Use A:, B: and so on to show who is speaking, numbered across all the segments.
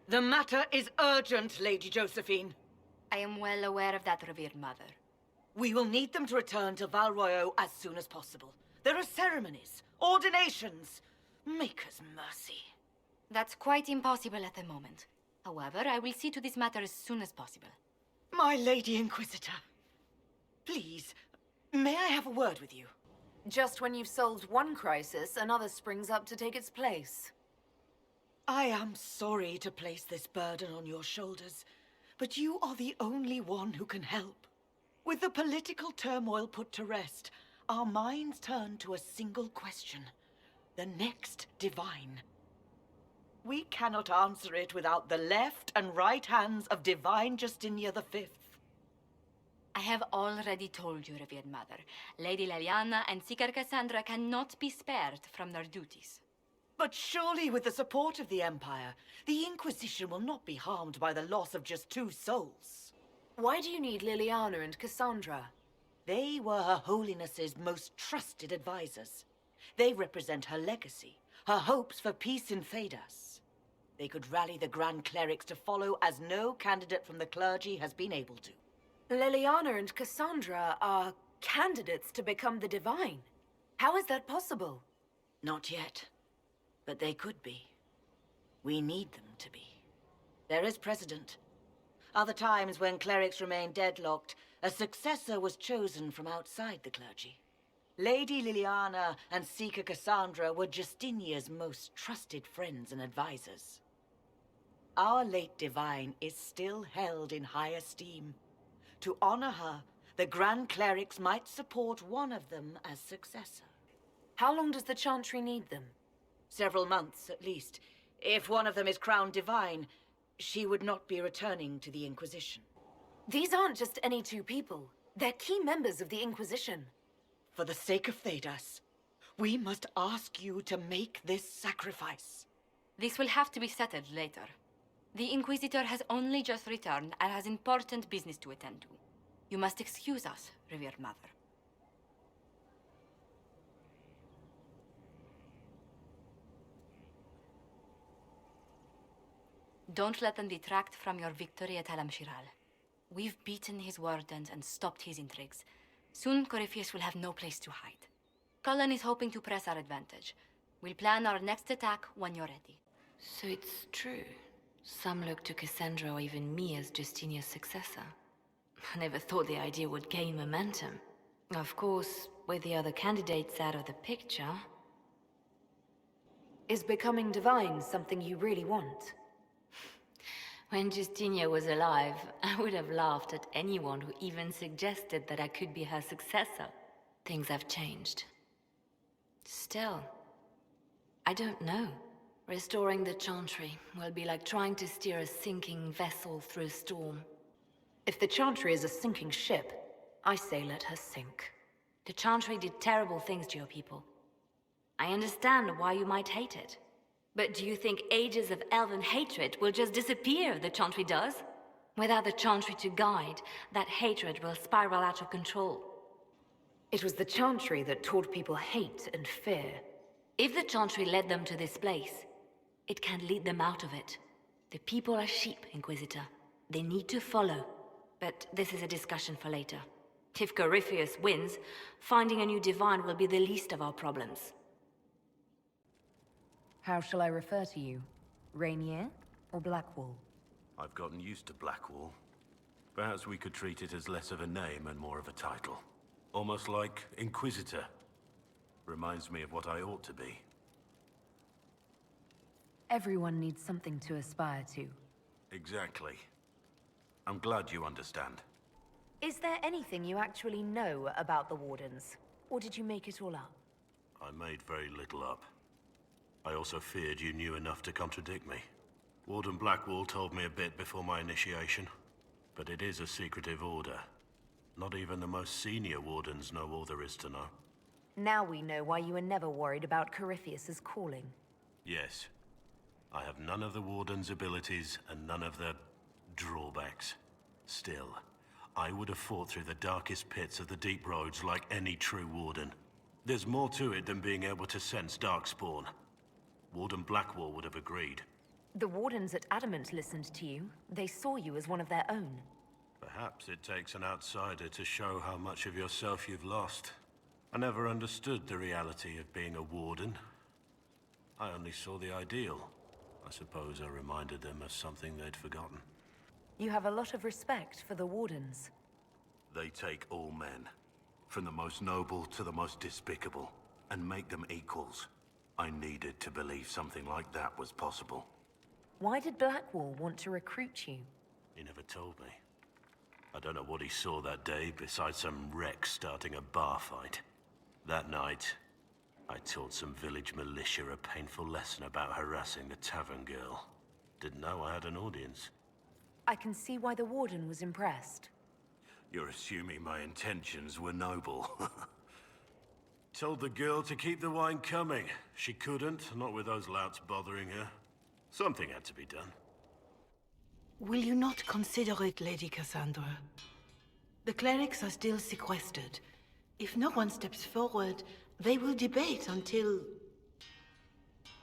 A: The matter is urgent, Lady Josephine.
B: I am well aware of that, revered mother.
A: We will need them to return to Val Royeaux as soon as possible. There are ceremonies, ordinations. Maker's mercy.
B: That's quite impossible at the moment. However, I will see to this matter as soon as possible.
A: My Lady Inquisitor. Please, may I have a word with you?
C: Just when you've solved one crisis, another springs up to take its place.
A: I am sorry to place this burden on your shoulders, but you are the only one who can help. With the political turmoil put to rest, our minds turn to a single question. The next divine. We cannot answer it without the left and right hands of Divine Justinia V.
B: I have already told you, revered mother. Lady Leliana and Seeker Cassandra cannot be spared from their duties.
A: But surely with the support of the Empire, the Inquisition will not be harmed by the loss of just 2 souls.
C: Why do you need Leliana and Cassandra?
A: They were Her Holiness's most trusted advisors. They represent her legacy, her hopes for peace in Phaedas. They could rally the Grand Clerics to follow as no candidate from the clergy has been able to.
C: Leliana and Cassandra are candidates to become the Divine. How is that possible?
A: Not yet. But they could be. We need them to be. There is precedent. Other times when clerics remained deadlocked, a successor was chosen from outside the clergy. Lady Leliana and Seeker Cassandra were Justinia's most trusted friends and advisors. Our late Divine is still held in high esteem. To honor her, the Grand Clerics might support one of them as successor.
C: How long does the Chantry need them?
A: Several months, at least. If one of them is crowned Divine, she would not be returning to the Inquisition.
C: These aren't just any 2 people. They're key members of the Inquisition.
A: For the sake of Phaedas, we must ask you to make this sacrifice.
B: This will have to be settled later. The Inquisitor has only just returned and has important business to attend to. You must excuse us, revered mother. Don't let them detract from your victory at Alam-Shiral. We've beaten his wardens and stopped his intrigues. Soon, Corypheus will have no place to hide. Cullen is hoping to press our advantage. We'll plan our next attack when you're ready.
D: So it's true. Some look to Cassandra or even me as Justinia's successor. I never thought the idea would gain momentum. Of course, with the other candidates out of the picture...
C: Is becoming Divine something you really want?
D: When Justinia was alive, I would have laughed at anyone who even suggested that I could be her successor. Things have changed. Still, I don't know. Restoring the Chantry will be like trying to steer a sinking vessel through a storm.
C: If the Chantry is a sinking ship, I say let her sink.
D: The Chantry did terrible things to your people. I understand why you might hate it. But do you think ages of elven hatred will just disappear if the Chantry does? Without the Chantry to guide, that hatred will spiral out of control.
C: It was the Chantry that taught people hate and fear.
D: If the Chantry led them to this place, it can lead them out of it. The people are sheep, Inquisitor. They need to follow. But this is a discussion for later. If Corypheus wins, finding a new Divine will be the least of our problems.
E: How shall I refer to you? Rainier or Blackwall?
F: I've gotten used to Blackwall. Perhaps we could treat it as less of a name and more of a title. Almost like Inquisitor. Reminds me of what I ought to be.
E: Everyone needs something to aspire to.
F: Exactly. I'm glad you understand.
C: Is there anything you actually know about the Wardens? Or did you make it all up?
F: I made very little up. I also feared you knew enough to contradict me. Warden Blackwall told me a bit before my initiation, but it is a secretive order. Not even the most senior Wardens know all there is to know.
C: Now we know why you were never worried about Corypheus's calling.
F: Yes. I have none of the Warden's abilities and none of the drawbacks. Still, I would have fought through the darkest pits of the deep roads like any true Warden. There's more to it than being able to sense Darkspawn. Warden Blackwall would have agreed.
C: The Wardens at Adamant listened to you. They saw you as one of their own.
F: Perhaps it takes an outsider to show how much of yourself you've lost. I never understood the reality of being a warden. I only saw the ideal. I suppose I reminded them of something they'd forgotten.
C: You have a lot of respect for the Wardens.
F: They take all men, from the most noble to the most despicable, and make them equals. I needed to believe something like that was possible.
C: Why did Blackwall want to recruit you?
F: He never told me. I don't know what he saw that day besides some wreck starting a bar fight. That night, I taught some village militia a painful lesson about harassing the tavern girl. Didn't know I had an audience.
C: I can see why the Warden was impressed.
F: You're assuming my intentions were noble. Told the girl to keep the wine coming. She couldn't, not with those louts bothering her. Something had to be done.
G: Will you not consider it, Lady Cassandra? The clerics are still sequestered. If no one steps forward, they will debate until...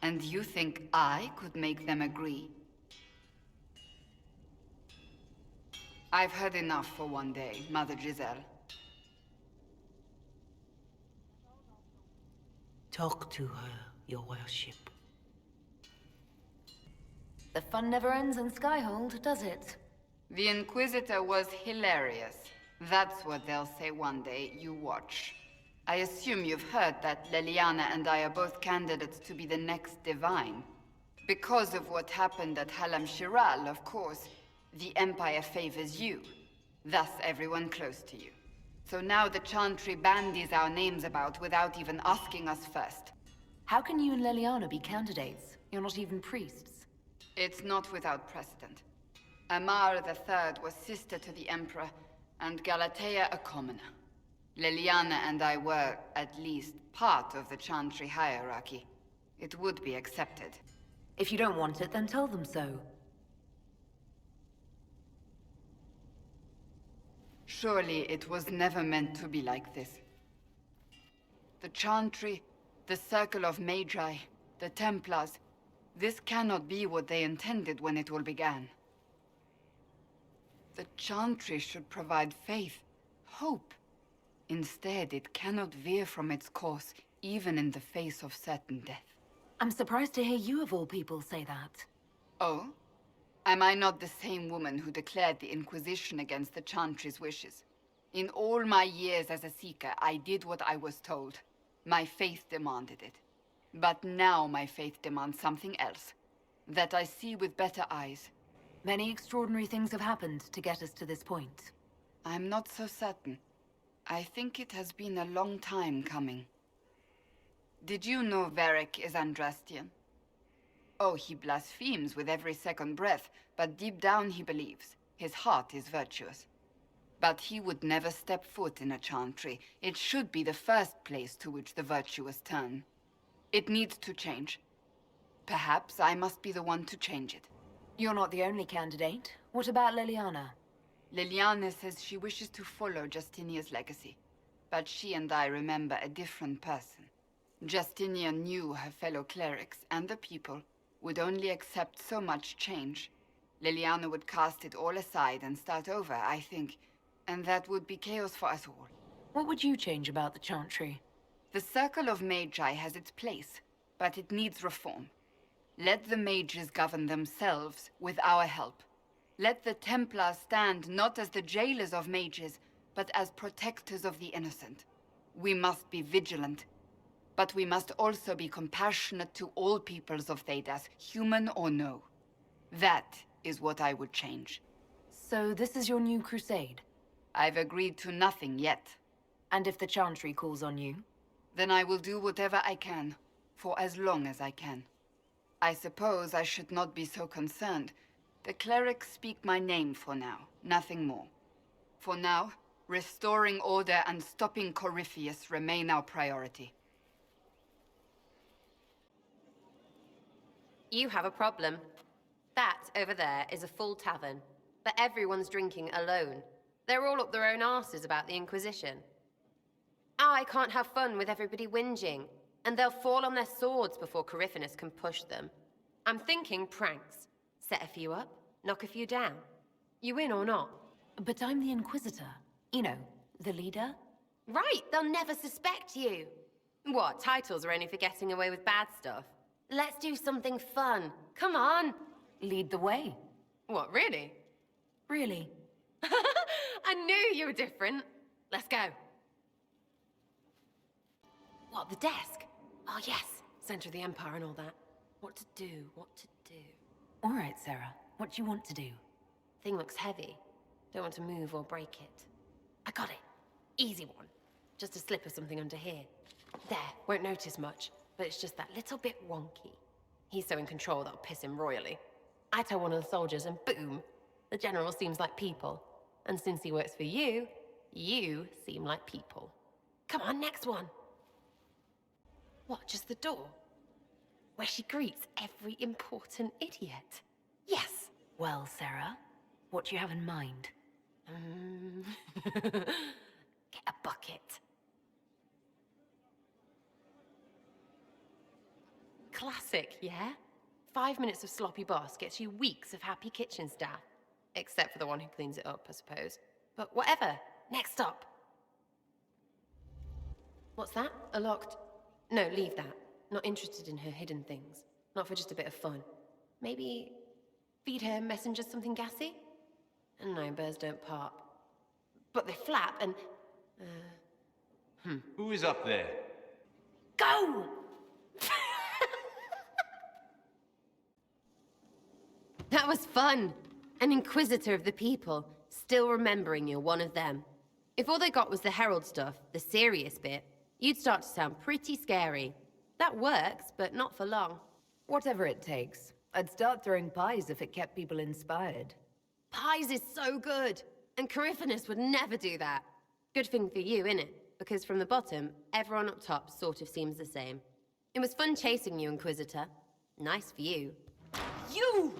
H: And you think I could make them agree? I've heard enough for one day, Mother Giselle.
G: Talk to her, your worship.
C: The fun never ends in Skyhold, does it?
H: The Inquisitor was hilarious. That's what they'll say one day, you watch. I assume you've heard that Leliana and I are both candidates to be the next Divine. Because of what happened at Halam Shiral, of course, the Empire favors you. Thus everyone close to you. So now the Chantry bandies our names about without even asking us first.
C: How can you and Leliana be candidates? You're not even priests.
H: It's not without precedent. Amar III was sister to the Emperor, and Galatea a commoner. Leliana and I were, at least, part of the Chantry hierarchy. It would be accepted.
C: If you don't want it, then tell them so.
H: Surely it was never meant to be like this. The Chantry, the Circle of Magi, the Templars, this cannot be what they intended when it all began. The Chantry should provide faith, hope. Instead, it cannot veer from its course, even in the face of certain death.
C: I'm surprised to hear you of all people say that.
H: Oh? Am I not the same woman who declared the Inquisition against the Chantry's wishes? In all my years as a Seeker, I did what I was told. My faith demanded it. But now my faith demands something else. That I see with better eyes.
C: Many extraordinary things have happened to get us to this point.
H: I'm not so certain. I think it has been a long time coming. Did you know Varric is Andrastian? Oh, he blasphemes with every second breath, but deep down he believes. His heart is virtuous. But he would never step foot in a Chantry. It should be the first place to which the virtuous turn. It needs to change. Perhaps I must be the one to change it.
C: You're not the only candidate. What about Leliana?
H: Leliana says she wishes to follow Justinia's legacy. But she and I remember a different person. Justinia knew her fellow clerics and the people would only accept so much change. Leliana would cast it all aside and start over, I think. And that would be chaos for us all.
C: What would you change about the Chantry?
H: The Circle of Magi has its place, but it needs reform. Let the mages govern themselves with our help. Let the Templars stand not as the jailers of mages, but as protectors of the innocent. We must be vigilant, but we must also be compassionate to all peoples of Thedas, human or no. That is what I would change.
C: So this is your new crusade?
H: I've agreed to nothing yet.
C: And if the Chantry calls on you?
H: Then I will do whatever I can, for as long as I can. I suppose I should not be so concerned. The clerics speak my name for now, nothing more. For now, restoring order and stopping Corypheus remain our priority.
I: You have a problem. That over there is a full tavern, but everyone's drinking alone. They're all up their own arses about the Inquisition. I can't have fun with everybody whinging, and they'll fall on their swords before Corypheus can push them. I'm thinking pranks. Set a few up, knock a few down. You in or not?
C: But I'm the Inquisitor. You know, the leader.
I: Right, they'll never suspect you. What, titles are only for getting away with bad stuff? Let's do something fun. Come on.
C: Lead the way.
I: What, really?
C: Really?
I: I knew you were different. Let's go. What, the desk? Oh, yes. Center of the Empire and all that. What to do, what to do.
C: All right, Sarah. What do you want to do?
I: Thing looks heavy. Don't want to move or break it. I got it. Easy one. Just a slip or something under here. There, won't notice much, but it's just that little bit wonky. He's so in control that'll piss him royally. I tell one of the soldiers and boom, the general seems like people. And since he works for you, you seem like people. Come on, next one. What, just the door? Where she greets every important idiot. Yes.
C: Well, Sarah, what do you have in mind?
I: Get a bucket. Classic, yeah? 5 minutes of sloppy boss gets you weeks of happy kitchen staff. Except for the one who cleans it up, I suppose. But whatever. Next up. What's that? A locked... No, leave that. Not interested in her hidden things. Not for just a bit of fun. Maybe... feed her messengers something gassy? No, birds don't pop. But they flap and...
J: Who is up there?
I: Go! That was fun. An Inquisitor of the people, still remembering you're one of them. If all they got was the Herald stuff, the serious bit, you'd start to sound pretty scary. That works, but not for long.
C: Whatever it takes. I'd start throwing pies if it kept people inspired.
I: Pies is so good, and Corypheus would never do that. Good thing for you, innit? Because from the bottom, everyone up top sort of seems the same. It was fun chasing you, Inquisitor. Nice for you. You!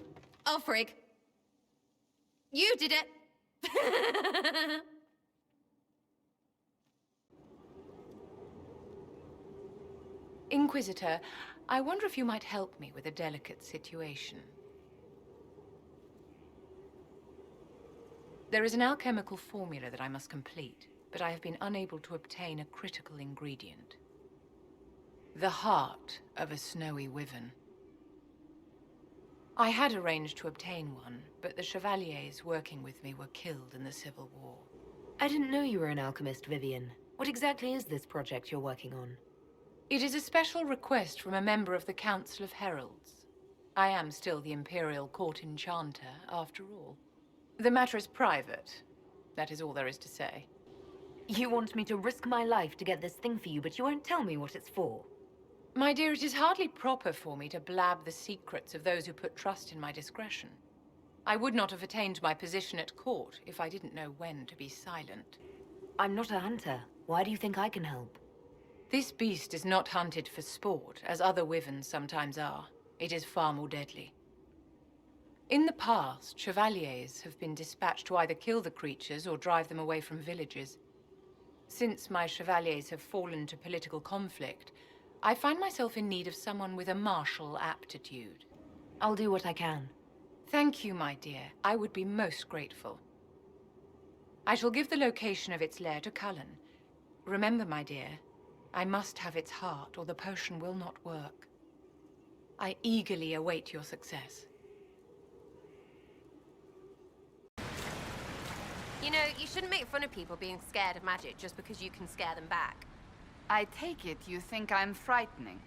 I: Oh, frig. You did it!
K: Inquisitor, I wonder if you might help me with a delicate situation. There is an alchemical formula that I must complete, but I have been unable to obtain a critical ingredient. The heart of a snowy wyvern. I had arranged to obtain one, but the chevaliers working with me were killed in the Civil War.
C: I didn't know you were an alchemist, Vivian. What exactly is this project you're working on?
K: It is a special request from a member of the Council of Heralds. I am still the Imperial Court Enchanter, after all. The matter is private. That is all there is to say.
C: You want me to risk my life to get this thing for you, but you won't tell me what it's for.
K: My dear, it is hardly proper for me to blab the secrets of those who put trust in my discretion. I would not have attained my position at court if I didn't know when to be silent.
C: I'm not a hunter. Why do you think I can help?
K: This beast is not hunted for sport, as other wyverns sometimes are. It is far more deadly. In the past, chevaliers have been dispatched to either kill the creatures or drive them away from villages. Since my chevaliers have fallen to political conflict, I find myself in need of someone with a martial aptitude.
C: I'll do what I can.
K: Thank you, my dear. I would be most grateful. I shall give the location of its lair to Cullen. Remember, my dear, I must have its heart, or the potion will not work. I eagerly await your success.
I: You know, you shouldn't make fun of people being scared of magic just because you can scare them back.
H: I take it you think I'm frightening.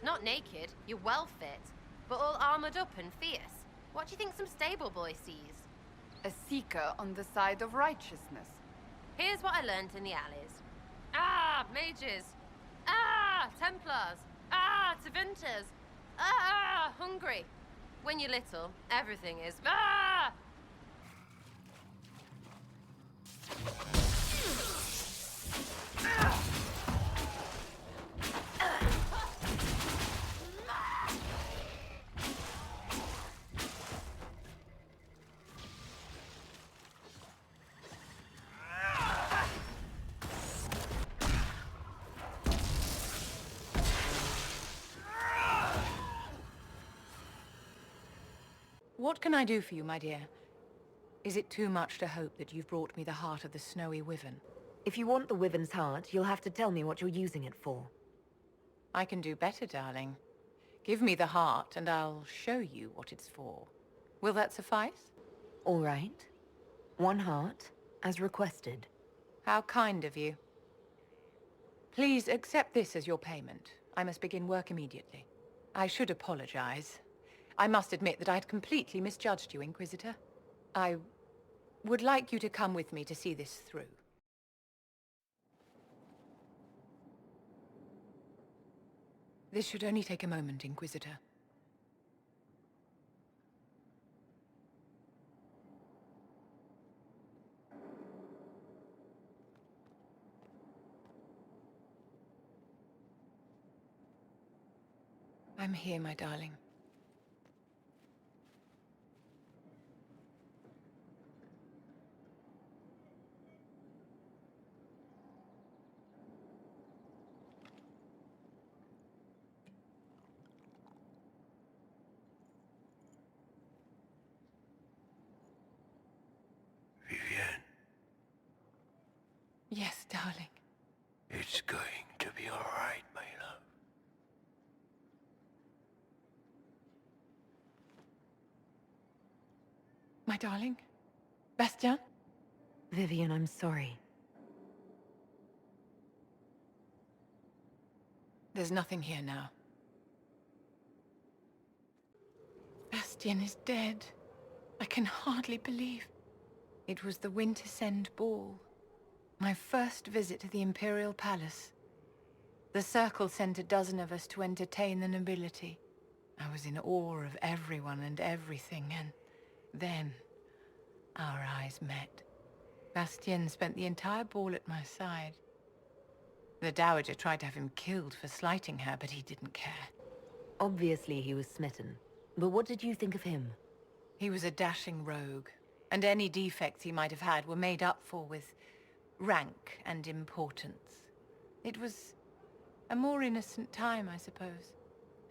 I: Not naked, you're well fit, but all armored up and fierce. What do you think some stable boy sees?
H: A seeker on the side of righteousness.
I: Here's what I learned in the alleys. Ah, mages. Ah, Templars. Ah, Tevinters. Ah, hungry. When you're little, everything is ah!
K: What can I do for you, my dear? Is it too much to hope that you've brought me the heart of the snowy wyvern?
E: If you want the wyvern's heart, you'll have to tell me what you're using it for.
K: I can do better, darling. Give me the heart, and I'll show you what it's for. Will that suffice?
E: All right. 1 heart, as requested.
K: How kind of you. Please accept this as your payment. I must begin work immediately. I should apologize. I must admit that I had completely misjudged you, Inquisitor. I would like you to come with me to see this through. This should only take a moment, Inquisitor. I'm here, my darling.
F: Vivienne,
K: Yes, darling.
F: it's going to be all right, my love.
K: My darling? Bastien?
E: Vivian, I'm sorry.
K: There's nothing here now. Bastien is dead. I can hardly believe. It was the Wintersend Ball. My first visit to the Imperial Palace. The Circle sent a dozen of us to entertain the nobility. I was in awe of everyone and everything, and then our eyes met. Bastien spent the entire ball at my side. The Dowager tried to have him killed for slighting her, but he didn't care.
E: Obviously he was smitten. But what did you think of him?
K: He was a dashing rogue, and any defects he might have had were made up for with rank and importance. It was a more innocent time, I suppose.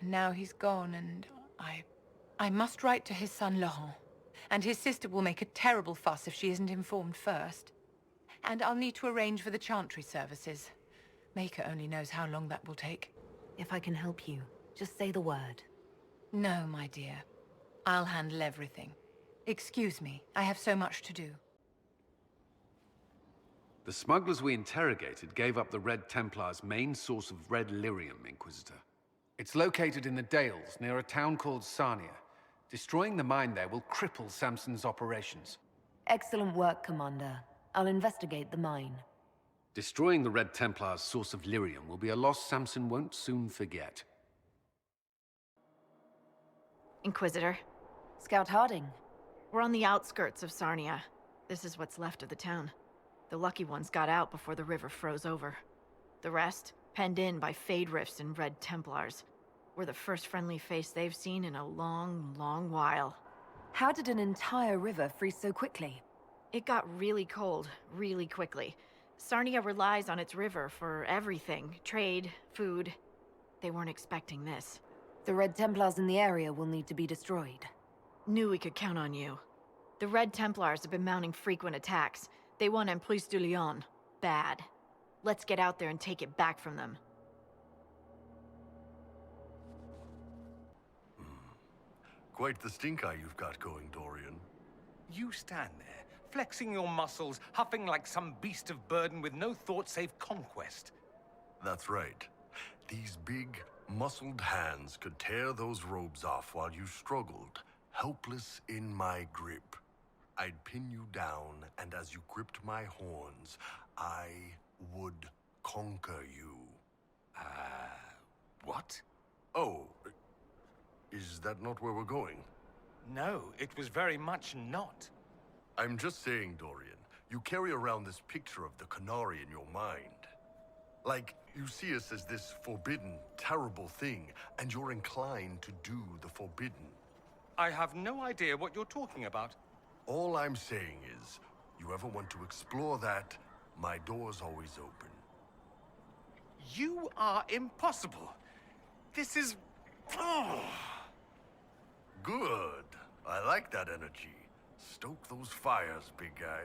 K: And now he's gone, and I must write to his son Laurent. And his sister will make a terrible fuss if she isn't informed first. And I'll need to arrange for the Chantry services. Maker only knows how long that will take.
E: If I can help you, just say the word.
K: No, my dear. I'll handle everything. Excuse me, I have so much to do.
J: The smugglers we interrogated gave up the Red Templars' main source of red lyrium, Inquisitor. It's located in the Dales, near a town called Sarnia. Destroying the mine there will cripple Samson's operations.
E: Excellent work, Commander. I'll investigate the mine.
J: Destroying the Red Templars' source of lyrium will be a loss Samson won't soon forget.
L: Inquisitor.
E: Scout Harding.
L: We're on the outskirts of Sarnia. This is what's left of the town. The lucky ones got out before the river froze over. The rest, penned in by Fade Rifts and Red Templars. We're the first friendly face they've seen in a long, long while.
E: How did an entire river freeze so quickly?
L: It got really cold, really quickly. Sarnia relies on its river for everything. Trade, food. They weren't expecting this.
E: The Red Templars in the area will need to be destroyed.
L: Knew we could count on you. The Red Templars have been mounting frequent attacks. They won Emprise de Lyon. Bad. Let's get out there and take it back from them.
F: Quite the stink eye you've got going, Dorian.
M: You stand there, flexing your muscles, huffing like some beast of burden with no thought save conquest.
F: That's right. These big, muscled hands could tear those robes off while you struggled, helpless in my grip. I'd pin you down, and as you gripped my horns, I would conquer you.
M: What?
F: Oh, is that not where we're going?
M: No, it was very much not.
F: I'm just saying, Dorian, you carry around this picture of the Canary in your mind. Like, you see us as this forbidden, terrible thing, and you're inclined to do the forbidden.
M: I have no idea what you're talking about.
F: All I'm saying is, you ever want to explore that, my door's always open.
M: You are impossible. This is... Oh.
F: Good.
N: I like that energy. Stoke those fires, big guy.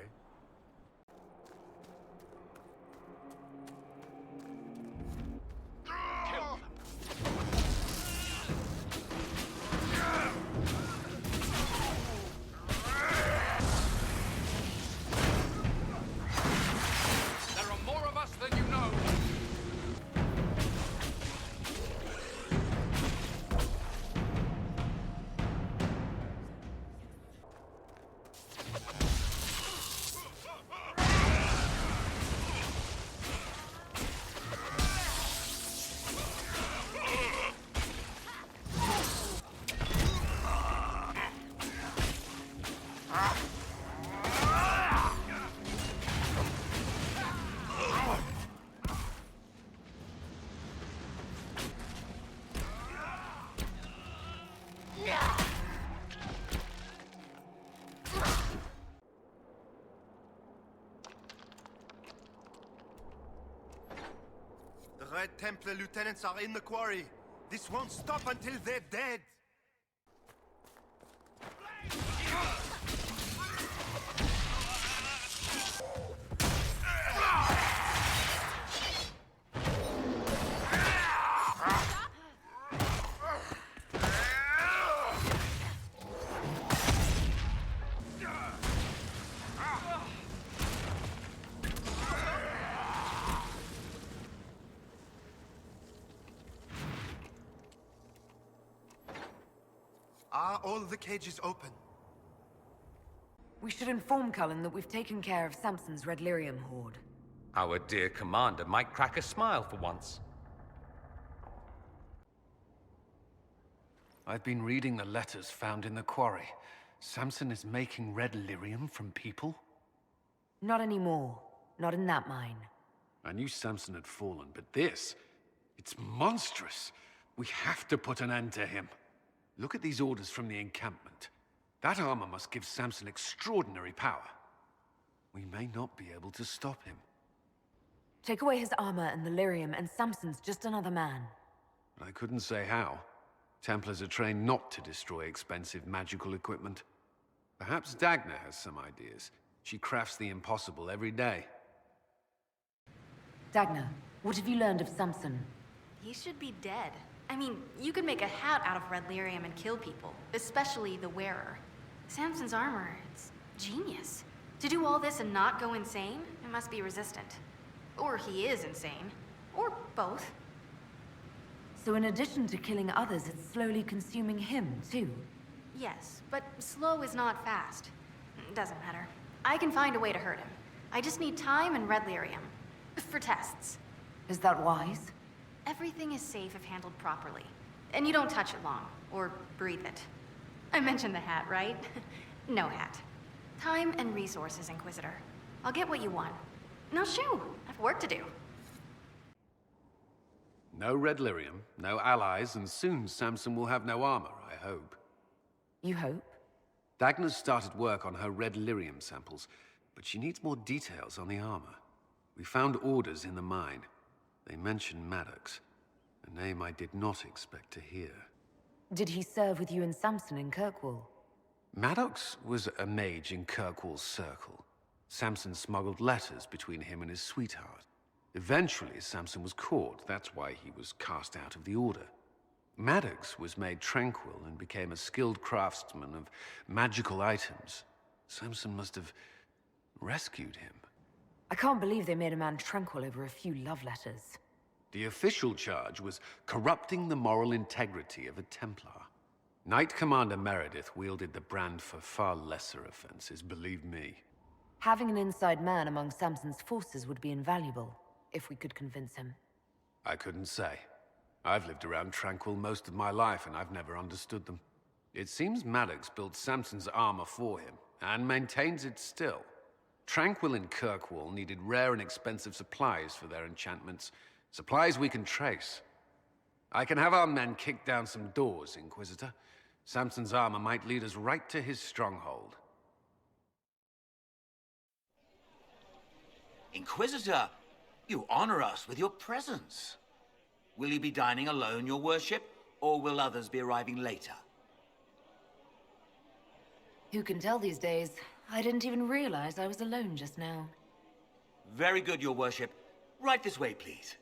J: There are more of us than you know.
N: The Red Templar lieutenants are in the quarry. This won't stop until they're dead. Are all the cages open?
C: We should inform Cullen that we've taken care of Samson's Red Lyrium horde.
M: Our dear commander might crack a smile for once.
J: I've been reading the letters found in the quarry. Samson is making red lyrium from people?
C: Not anymore. Not in that mine.
J: I knew Samson had fallen, but this... it's monstrous. We have to put an end to him. Look at these orders from the encampment. That armor must give Samson extraordinary power. We may not be able to stop him.
C: Take away his armor and the lyrium, and Samson's just another man.
J: But I couldn't say how. Templars are trained not to destroy expensive magical equipment. Perhaps Dagna has some ideas. She crafts the impossible every day.
C: Dagna, what have you learned of Samson?
B: He should be dead. I mean, you could make a hat out of red lyrium and kill people, especially the wearer. Samson's armor, it's genius. To do all this and not go insane, it must be resistant. Or he is insane. Or both.
C: So in addition to killing others, it's slowly consuming him, too?
B: Yes, but slow is not fast. Doesn't matter. I can find a way to hurt him. I just need time and red lyrium. For tests.
C: Is that wise?
B: Everything is safe if handled properly. And you don't touch it long, or breathe it. I mentioned the hat, right? No hat. Time and resources, Inquisitor. I'll get what you want. Now shoo, I've work to do.
J: No red lyrium, no allies, and soon Samson will have no armor, I hope.
C: You hope?
J: Dagna's started work on her red lyrium samples, but she needs more details on the armor. We found orders in the mine. They mention Maddox, a name I did not expect to hear.
C: Did he serve with you and Samson in Kirkwall?
J: Maddox was a mage in Kirkwall's circle. Samson smuggled letters between him and his sweetheart. Eventually, Samson was caught. That's why he was cast out of the Order. Maddox was made tranquil and became a skilled craftsman of magical items. Samson must have rescued him.
C: I can't believe they made a man tranquil over a few love letters.
J: The official charge was corrupting the moral integrity of a Templar. Knight Commander Meredith wielded the brand for far lesser offenses, believe me.
C: Having an inside man among Samson's forces would be invaluable, if we could convince him.
J: I couldn't say. I've lived around Tranquil most of my life, and I've never understood them. It seems Maddox built Samson's armor for him, and maintains it still. Tranquil and Kirkwall needed rare and expensive supplies for their enchantments. Supplies we can trace. I can have our men kick down some doors, Inquisitor. Samson's armor might lead us right to his stronghold.
O: Inquisitor, you honor us with your presence. Will you be dining alone, your worship, or will others be arriving later?
C: Who can tell these days? I didn't even realize I was alone just now.
O: Very good, your worship. Right this way, please.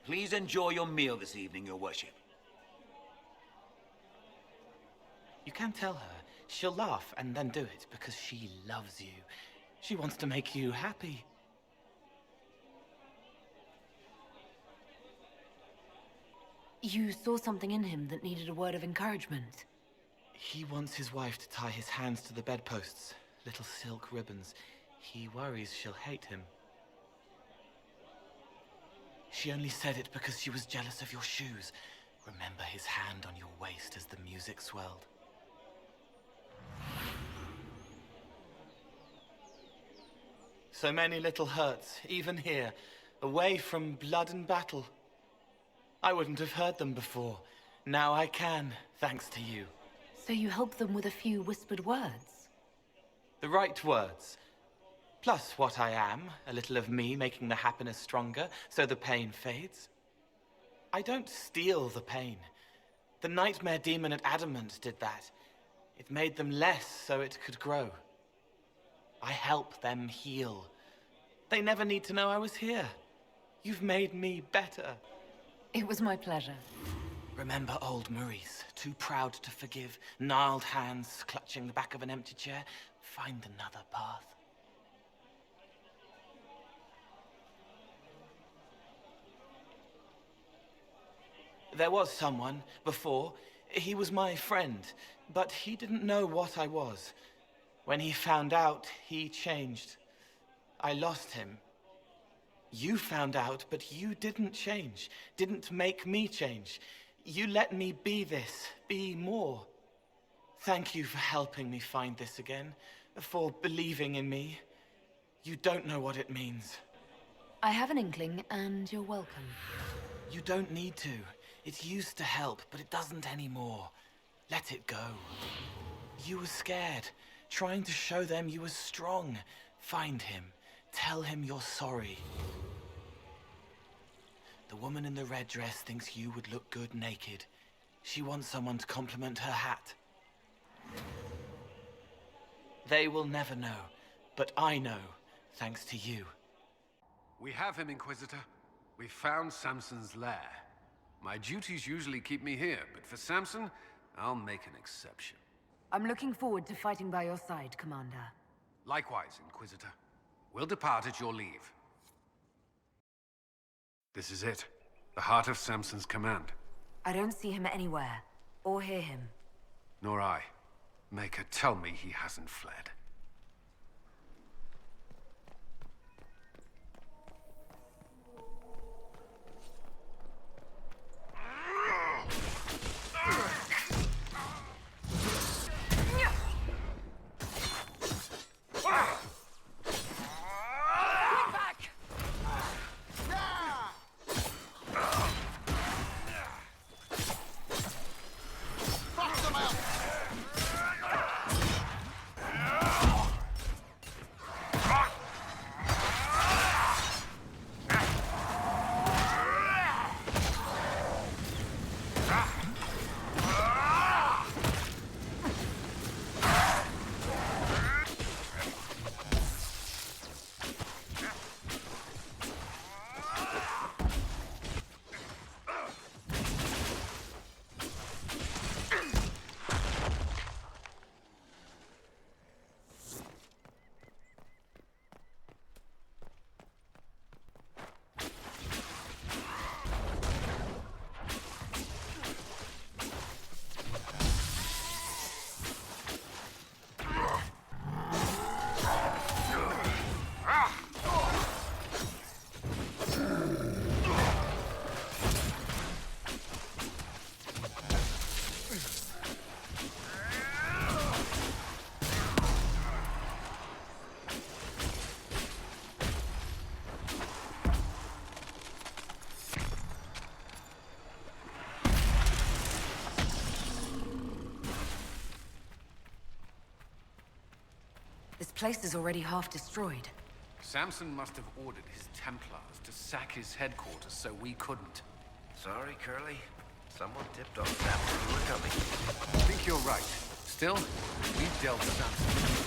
O: Please enjoy your meal this evening, your worship.
P: You can tell her. She'll laugh and then do it because she loves you. She wants to make you happy.
C: You saw something in him that needed a word of encouragement.
P: He wants his wife to tie his hands to the bedposts, little silk ribbons. He worries she'll hate him. She only said it because she was jealous of your shoes. Remember his hand on your waist as the music swelled. So many little hurts, even here, away from blood and battle. I wouldn't have heard them before. Now I can, thanks to you.
C: So you help them with a few whispered words?
P: The right words. Plus what I am, a little of me making the happiness stronger, so the pain fades. I don't steal the pain. The nightmare demon at Adamant did that. It made them less so it could grow. I help them heal. They never need to know I was here. You've made me better.
C: It was my pleasure.
P: Remember old Maurice, too proud to forgive, gnarled hands clutching the back of an empty chair? Find another path. There was someone before. He was my friend, but he didn't know what I was. When he found out, he changed. I lost him. You found out, but you didn't change. Didn't make me change. You let me be this, be more. Thank you for helping me find this again, for believing in me. You don't know what it means.
C: I have an inkling, and you're welcome.
P: You don't need to. It used to help, but it doesn't anymore. Let it go. You were scared, trying to show them you were strong. Find him. Tell him you're sorry. The woman in the red dress thinks you would look good naked. She wants someone to compliment her hat. They will never know, but I know, thanks to you.
J: We have him, Inquisitor. We found Samson's lair. My duties usually keep me here, but for Samson, I'll make an exception.
C: I'm looking forward to fighting by your side, Commander.
J: Likewise, Inquisitor. We'll depart at your leave. This is it. The heart of Samson's command.
C: I don't see him anywhere, or hear him.
J: Nor I. Maker, tell me he hasn't fled.
C: This place is already half destroyed.
J: Samson must have ordered his Templars to sack his headquarters so we couldn't.
O: Sorry, Curly. Someone tipped off that we were coming.
J: I think you're right. Still, we've dealt with Samson.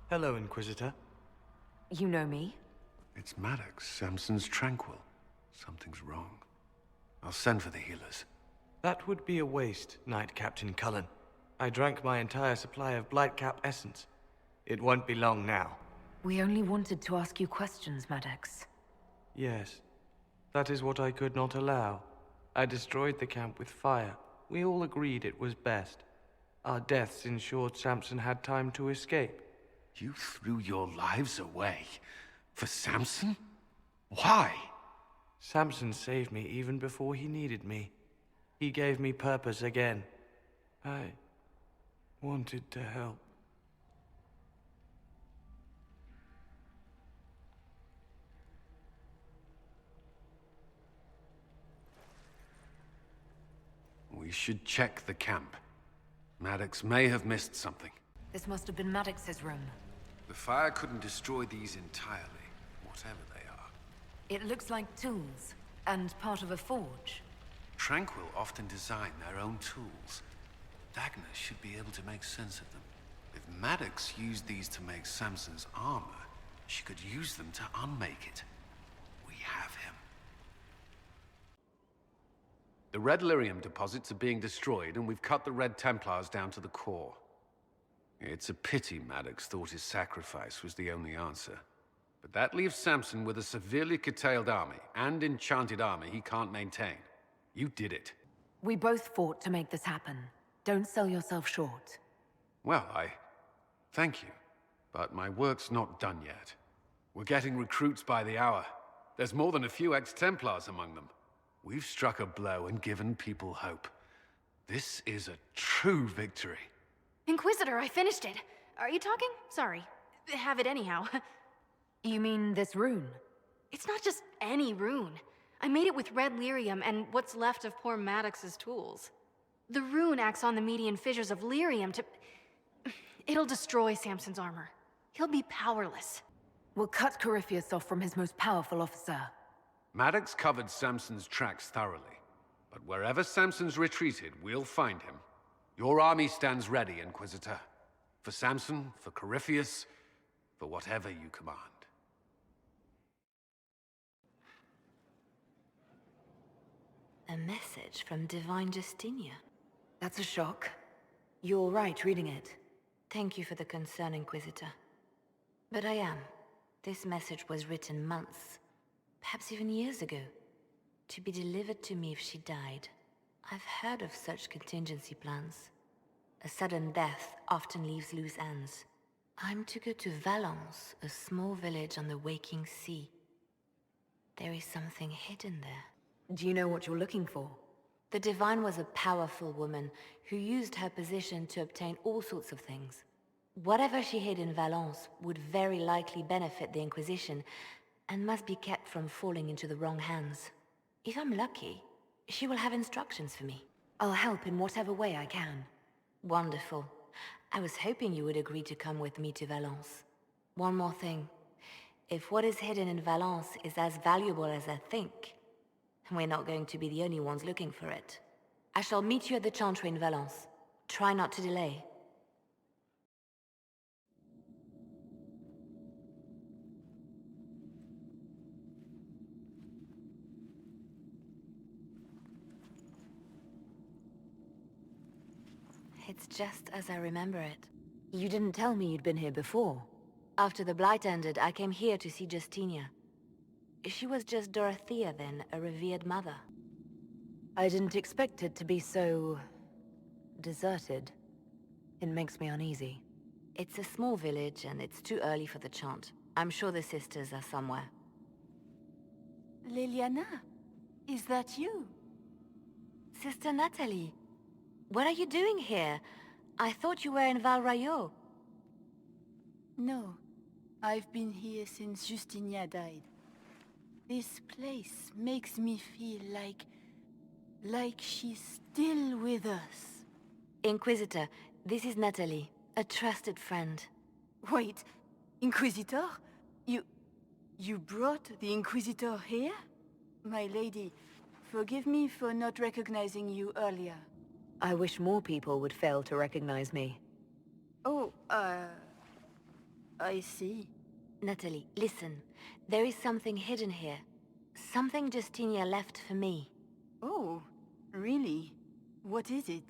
Q: Hello, Inquisitor.
E: You know me?
J: It's Maddox, Samson's Tranquil. Something's wrong. I'll send for the healers.
Q: That would be a waste, Knight Captain Cullen. I drank my entire supply of Blightcap essence. It won't be long now.
E: We only wanted to ask you questions, Maddox.
Q: Yes. That is what I could not allow. I destroyed the camp with fire. We all agreed it was best. Our deaths ensured Samson had time to escape.
J: You threw your lives away? For Samson? Why?
Q: Samson saved me even before he needed me. He gave me purpose again. I wanted to help.
J: We should check the camp. Maddox may have missed something.
E: This must have been Maddox's room.
J: The fire couldn't destroy these entirely, whatever they are.
E: It looks like tools, and part of a forge.
J: Tranquil often design their own tools. Dagna should be able to make sense of them. If Maddox used these to make Samson's armor, she could use them to unmake it. We have him. The Red Lyrium deposits are being destroyed, and we've cut the Red Templars down to the core. It's a pity Maddox thought his sacrifice was the only answer. But that leaves Samson with a severely curtailed army, and enchanted armor he can't maintain. You did it.
E: We both fought to make this happen. Don't sell yourself short.
J: Well, thank you. But my work's not done yet. We're getting recruits by the hour. There's more than a few ex-Templars among them. We've struck a blow and given people hope. This is a true victory.
L: Inquisitor, I finished it. Are you talking? Sorry. Have it anyhow.
E: You mean this rune?
L: It's not just any rune. I made it with red lyrium and what's left of poor Maddox's tools. The rune acts on the median fissures of lyrium to... It'll destroy Samson's armor. He'll be powerless.
E: We'll cut Corypheus off from his most powerful officer.
J: Maddox covered Samson's tracks thoroughly. But wherever Samson's retreated, we'll find him. Your army stands ready, Inquisitor. For Samson, for Corypheus, for whatever you command.
D: A message from Divine Justinia.
E: That's a shock. You're right reading it.
D: Thank you for the concern, Inquisitor. But I am. This message was written months, perhaps even years ago, to be delivered to me if she died. I've heard of such contingency plans. A sudden death often leaves loose ends. I'm to go to Valence, a small village on the waking sea. There is something hidden there.
E: Do you know what you're looking for?
D: The Divine was a powerful woman who used her position to obtain all sorts of things. Whatever she hid in Valence would very likely benefit the Inquisition and must be kept from falling into the wrong hands. If I'm lucky, She will have instructions for me. I'll help in whatever way I can. Wonderful. I was hoping you would agree to come with me to Valence. One more thing. If what is hidden in Valence is as valuable as I think, we're not going to be the only ones looking for it. I shall meet you at the Chantry in Valence. Try not to delay. It's just as I remember it. You didn't tell me you'd been here before. After the Blight ended, I came here to see Justinia. She was just Dorothea then, a revered mother. I didn't expect it to be so... deserted. It makes me uneasy. It's a small village, and it's too early for the chant. I'm sure the sisters are somewhere.
R: Leliana, is that you?
D: Sister Natalie, what are you doing here? I thought you were in Val Rayo.
R: No, I've been here since Justinia died. This place makes me feel like she's still with us.
D: Inquisitor, this is Natalie, a trusted friend.
R: Wait, Inquisitor? You brought the Inquisitor here? My lady, forgive me for not recognizing you earlier.
D: I wish more people would fail to recognize me.
R: Oh, I see.
D: Natalie, listen. There is something hidden here. Something Justinia left for me.
R: Oh, really? What is it?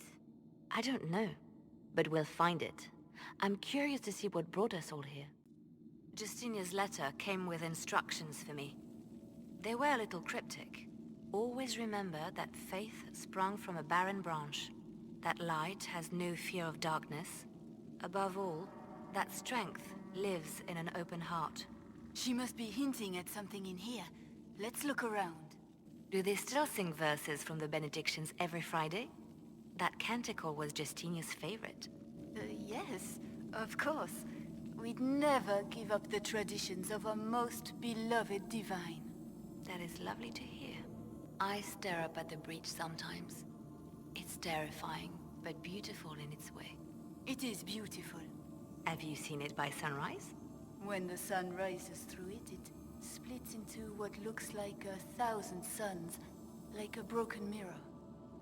D: I don't know, but we'll find it. I'm curious to see what brought us all here. Justinia's letter came with instructions for me. They were a little cryptic. Always remember that faith sprung from a barren branch, that light has no fear of darkness. Above all, that strength lives in an open heart.
R: She must be hinting at something in here. Let's look around.
D: Do they still sing verses from the benedictions every Friday? That canticle was Justinia's favorite.
R: Yes, of course. We'd never give up the traditions of our most beloved divine.
D: That is lovely to hear. I stare up at the breach sometimes. It's terrifying, but beautiful in its way.
R: It is beautiful.
D: Have you seen it by sunrise?
R: When the sun rises through it, it splits into what looks like 1,000 suns, like a broken mirror.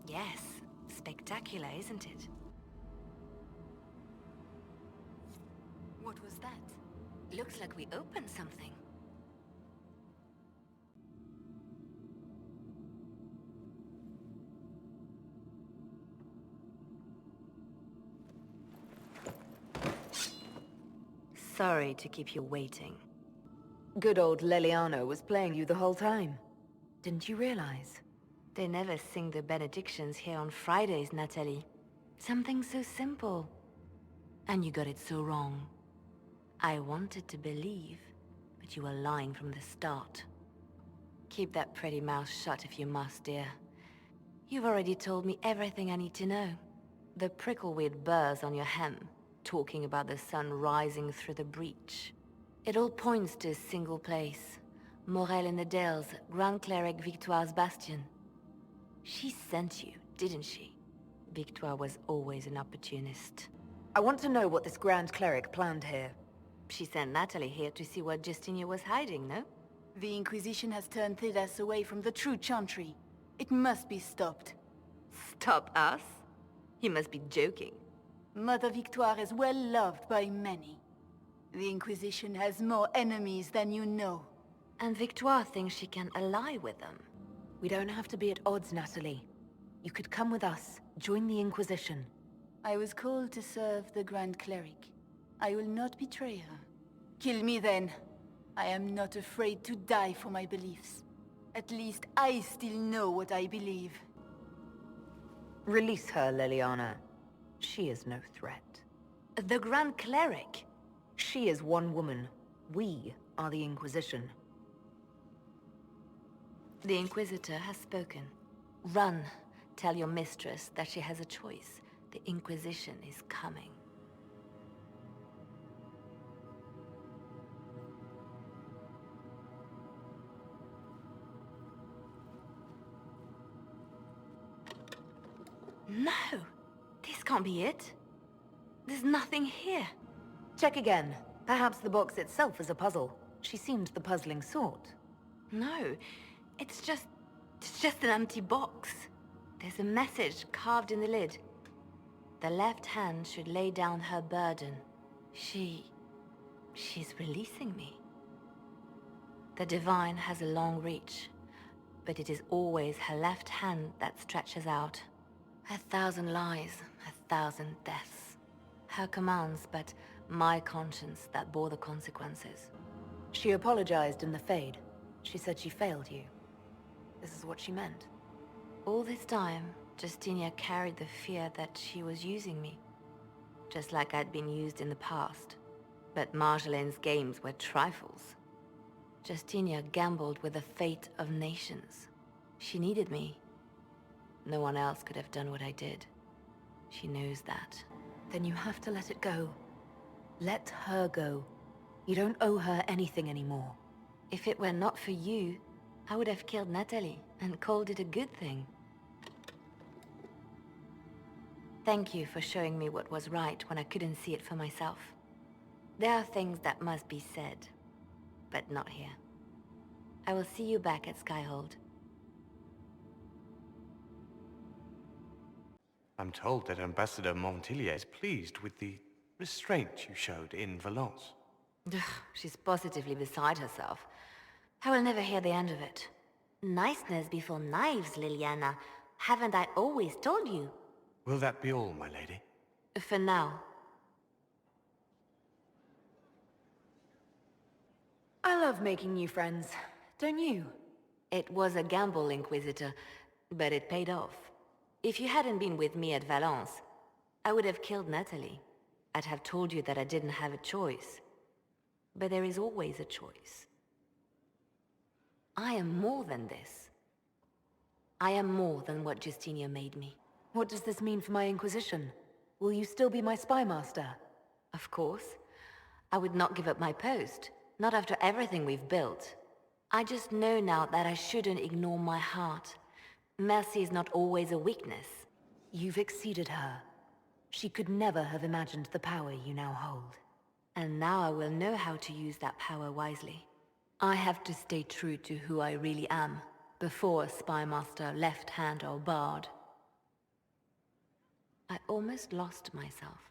D: Yes, spectacular, isn't it?
R: What was that?
D: Looks like we opened something. Sorry to keep you waiting. Good old Leliana was playing you the whole time. Didn't you realize? They never sing the benedictions here on Fridays, Natalie. Something so simple. And you got it so wrong. I wanted to believe, but you were lying from the start. Keep that pretty mouth shut if you must, dear. You've already told me everything I need to know. The prickleweed burrs on your hem, talking about the sun rising through the breach. It all points to a single place. Morel in the Dales, Grand Cleric Victoire's bastion. She sent you, didn't she? Victoire was always an opportunist. I want to know what this Grand Cleric planned here. She sent Natalie here to see what Justinia was hiding, no?
R: The Inquisition has turned Thidas away from the true Chantry. It must be stopped.
D: Stop us? You must be joking.
R: Mother Victoire is well loved by many. The Inquisition has more enemies than you know.
D: And Victoire thinks she can ally with them. We don't have to be at odds, Natalie. You could come with us, join the Inquisition.
R: I was called to serve the Grand Cleric. I will not betray her. Kill me then. I am not afraid to die for my beliefs. At least I still know what I believe.
D: Release her, Leliana. She is no threat. The Grand Cleric? She is one woman. We are the Inquisition. The Inquisitor has spoken. Run. Tell your mistress that she has a choice. The Inquisition is coming. No! This can't be it. There's nothing here.
S: Check again. Perhaps the box itself is a puzzle. She seemed the puzzling sort.
D: No, it's just an empty box. There's a message carved in the lid. The left hand should lay down her burden. She's releasing me. The divine has a long reach, but it is always her left hand that stretches out. 1,000 lies, 1,000 deaths. Her commands, but my conscience that bore the consequences.
S: She apologized in the Fade. She said she failed you. This is what she meant.
D: All this time, Justinia carried the fear that she was using me. Just like I'd been used in the past. But Marjolaine's games were trifles. Justinia gambled with the fate of nations. She needed me. No one else could have done what I did. She knows that.
S: Then you have to let it go. Let her go. You don't owe her anything anymore.
D: If it were not for you, I would have killed Natalie and called it a good thing. Thank you for showing me what was right when I couldn't see it for myself. There are things that must be said, but not here. I will see you back at Skyhold.
Q: I'm told that Ambassador Montilier is pleased with the restraint you showed in Valence.
D: She's positively beside herself. I will never hear the end of it.
T: Niceness before knives, Leliana. Haven't I always told you?
Q: Will that be all, my lady?
D: For now.
S: I love making new friends, don't you?
D: It was a gamble, Inquisitor, but it paid off. If you hadn't been with me at Valence, I would have killed Natalie. I'd have told you that I didn't have a choice. But there is always a choice. I am more than this. I am more than what Justinia made me.
S: What does this mean for my Inquisition? Will you still be my spy master?
D: Of course. I would not give up my post. Not after everything we've built. I just know now that I shouldn't ignore my heart. Mercy is not always a weakness.
S: You've exceeded her. She could never have imagined the power you now hold.
D: And now I will know how to use that power wisely. I have to stay true to who I really am, before a spy master, left hand or bard. I almost lost myself.